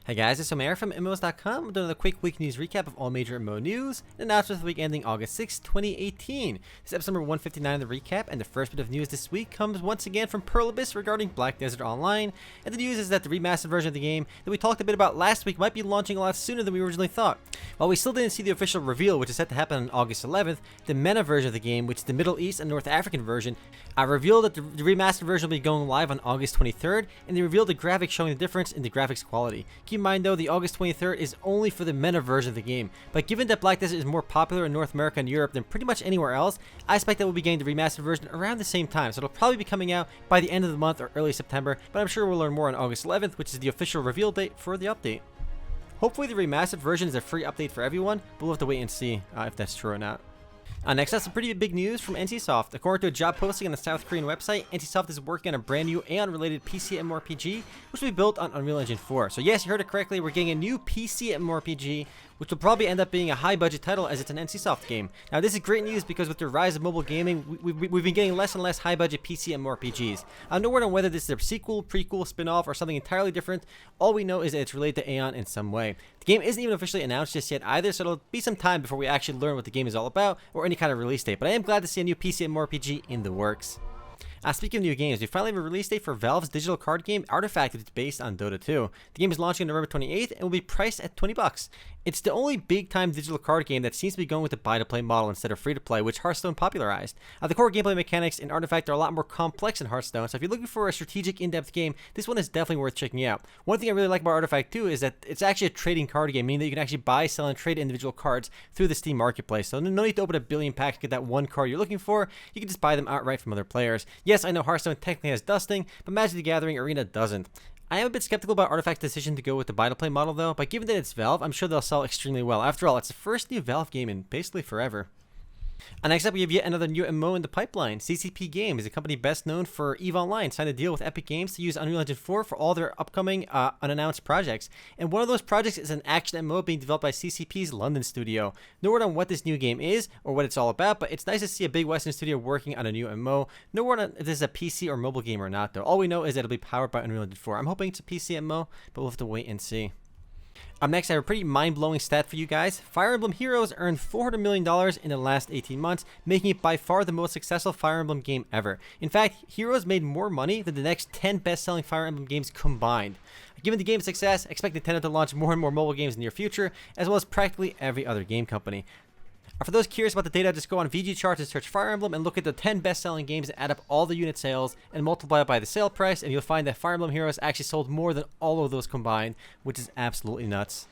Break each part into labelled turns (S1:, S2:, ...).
S1: Hey guys, it's Omer from MMOs.com. I'm doing a quick week news recap of all major MMO news and announcements for the week ending August 6, 2018. This is episode number 159 of the recap, and the first bit of news this week comes once again from Pearl Abyss regarding Black Desert Online. And the news is that the remastered version of the game that we talked a bit about last week might be launching a lot sooner than we originally thought. While we still didn't see the official reveal, which is set to happen on August 11th, the MENA version of the game, which is the Middle East and North African version, revealed that the remastered version will be going live on August 23rd, and they revealed the graphics showing the difference in the graphics quality. Keep in mind though, the August 23rd is only for the MENA version of the game, but given that Black Desert is more popular in North America and Europe than pretty much anywhere else, I expect that we'll be getting the remastered version around the same time, so it'll probably be coming out by the end of the month or early September, but I'm sure we'll learn more on August 11th, which is the official reveal date for the update. Hopefully the remastered version is a free update for everyone, but we'll have to wait and see if that's true or not. Next up, some pretty big news from NCSoft. According to a job posting on the South Korean website, NCSoft is working on a brand new Aion-related PC MMORPG, which will be built on Unreal Engine 4. So yes, you heard it correctly, we're getting a new PC MMORPG, which will probably end up being a high-budget title as it's an NCSoft game. Now, this is great news because with the rise of mobile gaming, we've been getting less and less high-budget PC MMORPGs. No word on whether this is a sequel, prequel, spin-off, or something entirely different. All we know is that it's related to Aion in some way. The game isn't even officially announced just yet either, so it'll be some time before we actually learn what the game is all about or any kind of release date. But I am glad to see a new PC MMORPG in the works. Speaking of new games, we finally have a release date for Valve's digital card game Artifact, which is based on Dota 2. The game is launching on November 28th and will be priced at $20. It's the only big-time digital card game that seems to be going with the buy-to-play model instead of free-to-play, which Hearthstone popularized. The core gameplay mechanics in Artifact are a lot more complex than Hearthstone, so if you're looking for a strategic, in-depth game, this one is definitely worth checking out. One thing I really like about Artifact 2 is that it's actually a trading card game, meaning that you can actually buy, sell, and trade individual cards through the Steam Marketplace. So no need to open a billion packs to get that one card you're looking for. You can just buy them outright from other players. Yes, I know Hearthstone technically has dusting, but Magic the Gathering Arena doesn't. I am a bit skeptical about Artifact's decision to go with the buy-to-play model though, but given that it's Valve, I'm sure they'll sell extremely well. After all, it's the first new Valve game in basically forever. Next up, we have yet another new MMO in the pipeline. CCP Games, a company best known for EVE Online, signed a deal with Epic Games to use Unreal Engine 4 for all their upcoming unannounced projects. And one of those projects is an action MMO being developed by CCP's London studio. No word on what this new game is or what it's all about, but it's nice to see a big Western studio working on a new MMO. No word on if this is a PC or mobile game or not, though. All we know is that it'll be powered by Unreal Engine 4. I'm hoping it's a PC MMO, but we'll have to wait and see. Up next, I have a pretty mind-blowing stat for you guys. Fire Emblem Heroes earned $400 million in the last 18 months, making it by far the most successful Fire Emblem game ever. In fact, Heroes made more money than the next 10 best-selling Fire Emblem games combined. Given the game's success, expect Nintendo to launch more and more mobile games in the near future, as well as practically every other game company. For those curious about the data, just go on VG Charts and search Fire Emblem and look at the 10 best-selling games and add up all the unit sales and multiply it by the sale price, and you'll find that Fire Emblem Heroes actually sold more than all of those combined, which is absolutely nuts.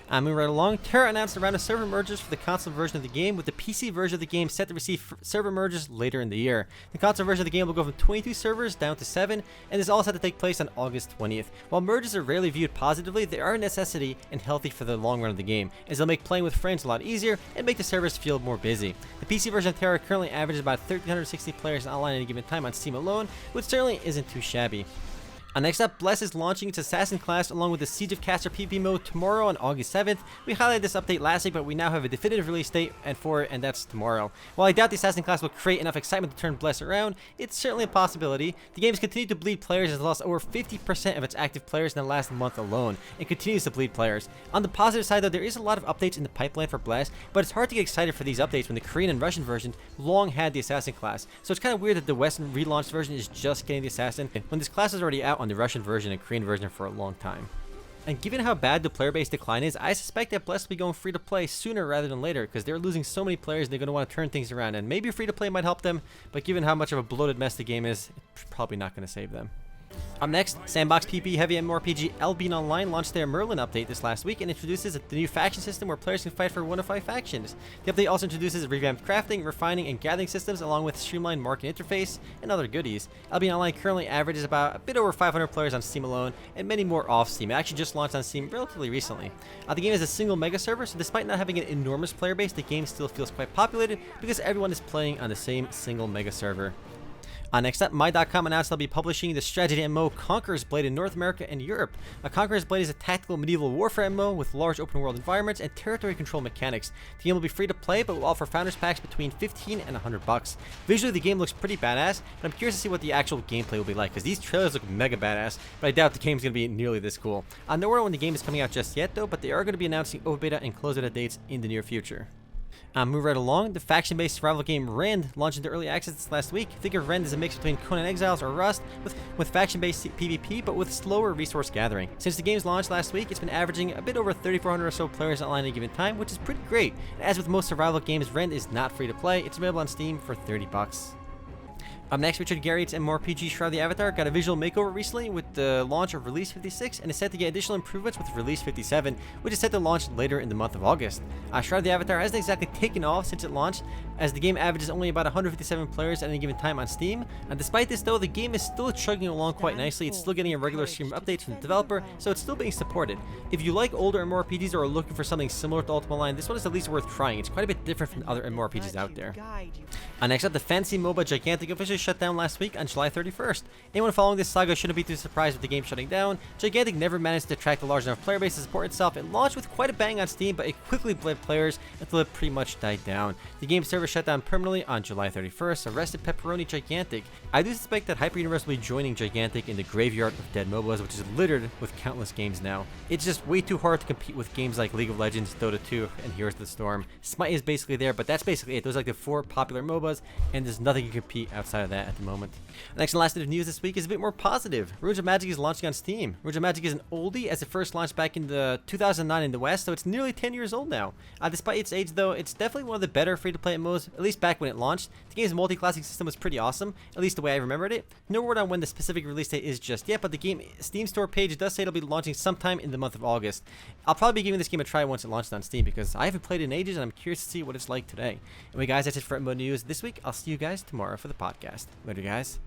S1: Moving right along, Tera announced a round of server merges for the console version of the game, with the PC version of the game set to receive server merges later in the year. The console version of the game will go from 22 servers down to 7, and is all set to take place on August 20th. While merges are rarely viewed positively, they are a necessity and healthy for the long run of the game, as they'll make playing with friends a lot easier and make the servers feel more busy. The PC version of Tera currently averages about 1,360 players online at any given time on Steam alone, which certainly isn't too shabby. Next up, Bless is launching its Assassin class along with the Siege of Castor PvP mode tomorrow on August 7th. We highlighted this update last week, but we now have a definitive release date for it, and that's tomorrow. While I doubt the Assassin class will create enough excitement to turn Bless around, it's certainly a possibility. The game has continued to bleed players and has lost over 50% of its active players in the last month alone, and continues to bleed players. On the positive side though, there is a lot of updates in the pipeline for Bless, but it's hard to get excited for these updates when the Korean and Russian versions long had the Assassin class. So it's kind of weird that the Western relaunched version is just getting the Assassin, when this class is already out on the Russian version and Korean version for a long time. And given how bad the player base decline is, I suspect that Bless will be going free to play sooner rather than later, because they're losing so many players, they're going to want to turn things around, and maybe free to play might help them, but given how much of a bloated mess the game is, it's probably not going to save them. Up next, Sandbox PvP heavy MMORPG Albion Online launched their Merlin update this last week and introduces the new faction system where players can fight for 1 of 5 factions. The update also introduces revamped crafting, refining, and gathering systems along with streamlined market interface and other goodies. Albion Online currently averages about a bit over 500 players on Steam alone and many more off Steam. It actually just launched on Steam relatively recently. The game is a single mega server, so despite not having an enormous player base, the game still feels quite populated because everyone is playing on the same single mega server. Next up, My.com announced they'll be publishing the strategy MMO Conquerors Blade in North America and Europe. Conquerors Blade is a tactical medieval warfare MMO with large open world environments and territory control mechanics. The game will be free to play, but will offer founders packs between $15 and $100. Visually, the game looks pretty badass, but I'm curious to see what the actual gameplay will be like, because these trailers look mega badass, but I doubt the game's going to be nearly this cool. No word when the game is coming out just yet though, but they are going to be announcing open beta and closed beta dates in the near future. Move right along. The faction-based survival game Rend launched into early access this last week. Think of Rend as a mix between Conan Exiles or Rust with faction-based PvP, but with slower resource gathering. Since the game's launch last week, it's been averaging a bit over 3,400 or so players online at a given time, which is pretty great. And as with most survival games, Rend is not free to play. It's available on Steam for $30. Up next, Richard Garriott's MMORPG Shroud the Avatar got a visual makeover recently with the launch of Release 56 and is set to get additional improvements with Release 57, which is set to launch later in the month of August. Shroud the Avatar hasn't exactly taken off since it launched, as the game averages only about 157 players at any given time on Steam. Despite this though, the game is still chugging along quite nicely. It's still getting a regular stream of updates from the developer, so it's still being supported. If you like older MMORPGs or are looking for something similar to Ultima Online, this one is at least worth trying. It's quite a bit different from other MMORPGs out there. Next up, the fantasy MOBA Gigantic officially shut down last week on July 31st. Anyone following this saga shouldn't be too surprised with the game shutting down. Gigantic never managed to attract a large enough player base to support itself. It launched with quite a bang on Steam, but it quickly bled players until it pretty much died down. The game server shut down permanently on July 31st, arrested Pepperoni Gigantic. I do suspect that Hyper Universe will be joining Gigantic in the graveyard of dead MOBAs, which is littered with countless games now. It's just way too hard to compete with games like League of Legends, Dota 2, and Heroes of the Storm. Smite is basically there, but that's basically it. Those are like the 4 popular MOBAs, and there's nothing to compete outside of that at the moment. Next and last bit of news this week is a bit more positive. Runes of Magic is launching on Steam. Runes of Magic is an oldie, as it first launched back in the 2009 in the West, so it's nearly 10 years old now. Despite its age though, it's definitely one of the better free-to-play MMOs, at least back when it launched. The game's multi-classing system was pretty awesome, at least the way I remembered it. No word on when the specific release date is just yet, but the game Steam store page does say it'll be launching sometime in the month of August. I'll probably be giving this game a try once it launches on Steam, because I haven't played it in ages and I'm curious to see what it's like today. Anyway guys, that's it for MMO News this week. I'll see you guys tomorrow for the podcast. Later guys.